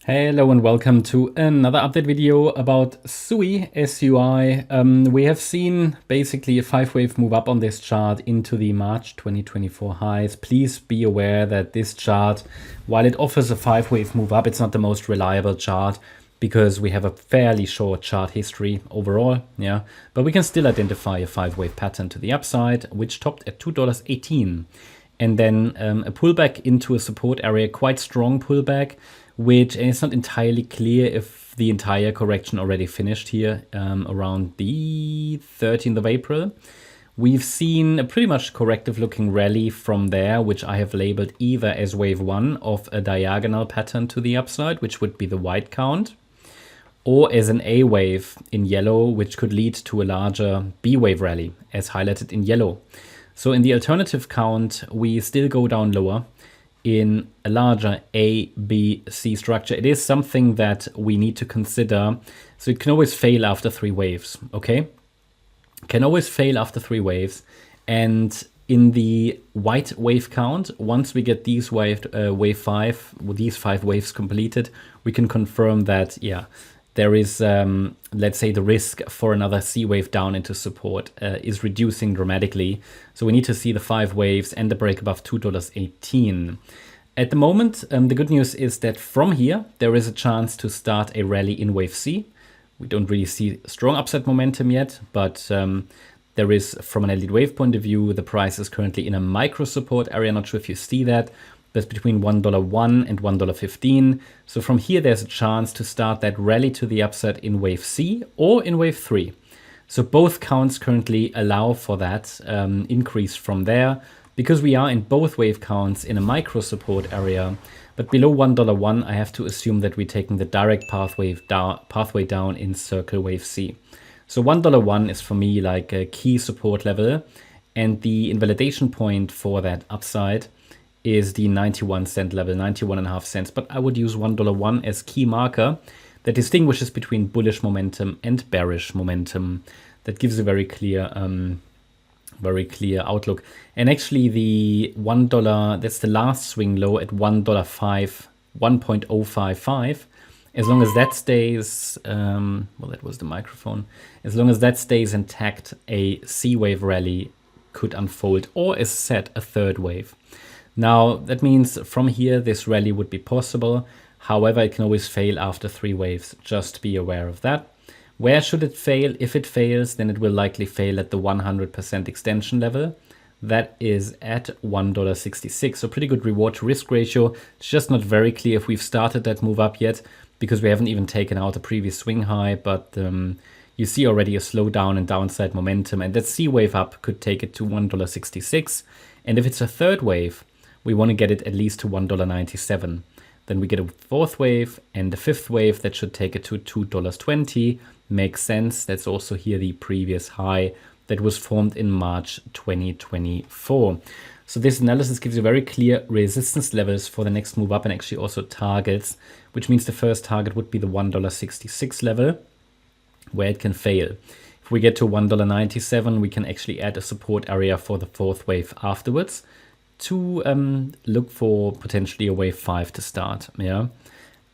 Hello and welcome to another update video about SUI, SUI. We have seen basically a 5-wave move up on this chart into the March 2024 highs. Please be aware that this chart, while it offers a 5-wave move up, it's not the most reliable chart because we have a fairly short chart history overall, yeah. But we can still identify a 5-wave pattern to the upside, which topped at $2.18. And then a pullback into a support area, quite strong pullback, which it's not entirely clear if the entire correction already finished here around the 13th of April. We've seen a pretty much corrective looking rally from there, which I have labeled either as wave 1 of a diagonal pattern to the upside, which would be the white count, or as an A wave in yellow, which could lead to a larger B wave rally as highlighted in yellow. So in the alternative count, we still go down lower in a larger A, B, C structure. It is something that we need to consider. So it can always fail after 3 waves, okay? Can always fail after 3 waves. And in the white wave count, once we get these wave 5, these 5 waves completed, we can confirm that, yeah, there is, let's say, the risk for another C wave down into support is reducing dramatically. So we need to see the 5 waves and the break above $2.18. At the moment, the good news is that from here, there is a chance to start a rally in wave C. We don't really see strong upside momentum yet, but there is, from an Elliott wave point of view, the price is currently in a micro support area. Not sure if you see that. That's between $1.01 and $1.15. So from here, there's a chance to start that rally to the upside in wave C or in wave 3. So both counts currently allow for that increase from there, because we are in both wave counts in a micro support area. But below $1.01, I have to assume that we're taking the direct pathway down in circle wave C. So $1.01 is for me like a key support level, and the invalidation point for that upside is the 91 cent level, 91.5 cents. But I would use $1.01 as key marker that distinguishes between bullish momentum and bearish momentum. That gives a very clear outlook. And actually the $1, that's the last swing low at $1.055. As long as that stays, well, that was the microphone. As long as that stays intact, a C wave rally could unfold, or as said, a 3rd wave. Now, that means from here, this rally would be possible. However, it can always fail after 3 waves. Just be aware of that. Where should it fail? If it fails, then it will likely fail at the 100% extension level. That is at $1.66. So pretty good reward to risk ratio. It's just not very clear if we've started that move up yet, because we haven't even taken out a previous swing high. But you see already a slowdown in downside momentum. And that C wave up could take it to $1.66. And if it's a 3rd wave, we want to get it at least to $1.97. Then we get a 4th wave and a 5th wave that should take it to $2.20. Makes sense. That's also here the previous high that was formed in March 2024. So this analysis gives you very clear resistance levels for the next move up, and actually also targets, which means the first target would be the $1.66 level, where it can fail. If we get to $1.97, we can actually add a support area for the 4th wave afterwards, to look for potentially a wave 5 to start, yeah.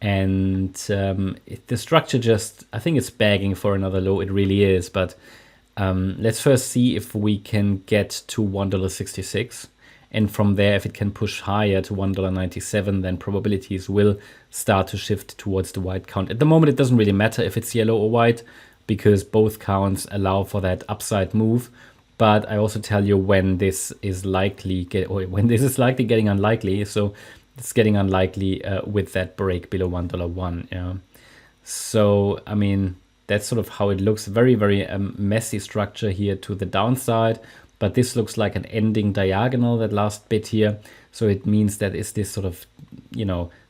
And the structure just, I think it's begging for another low. It really is. But let's first see if we can get to $1.66. And from there, if it can push higher to $1.97, then probabilities will start to shift towards the white count. At the moment, it doesn't really matter if it's yellow or white, because both counts allow for that upside move. But I also tell you when this is likely getting unlikely. So it's getting unlikely with that break below $1.01. Yeah. So I mean, that's sort of how it looks. Very, very messy structure here to the downside. But this looks like an ending diagonal, that last bit here. So it means that it's this sort of,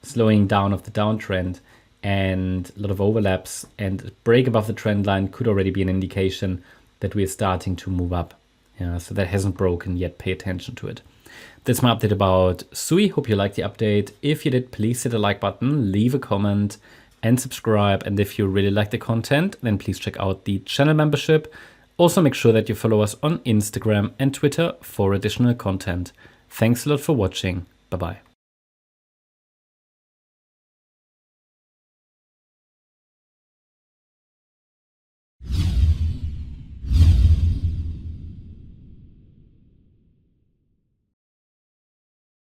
slowing down of the downtrend, and a lot of overlaps, and break above the trend line could already be an indication that we're starting to move up. Yeah, so that hasn't broken yet. Pay attention to it. That's my update about SUI. Hope you liked the update. If you did, please hit the like button, leave a comment, and subscribe. And if you really like the content, then please check out the channel membership. Also, make sure that you follow us on Instagram and Twitter for additional content. Thanks a lot for watching. Bye-bye.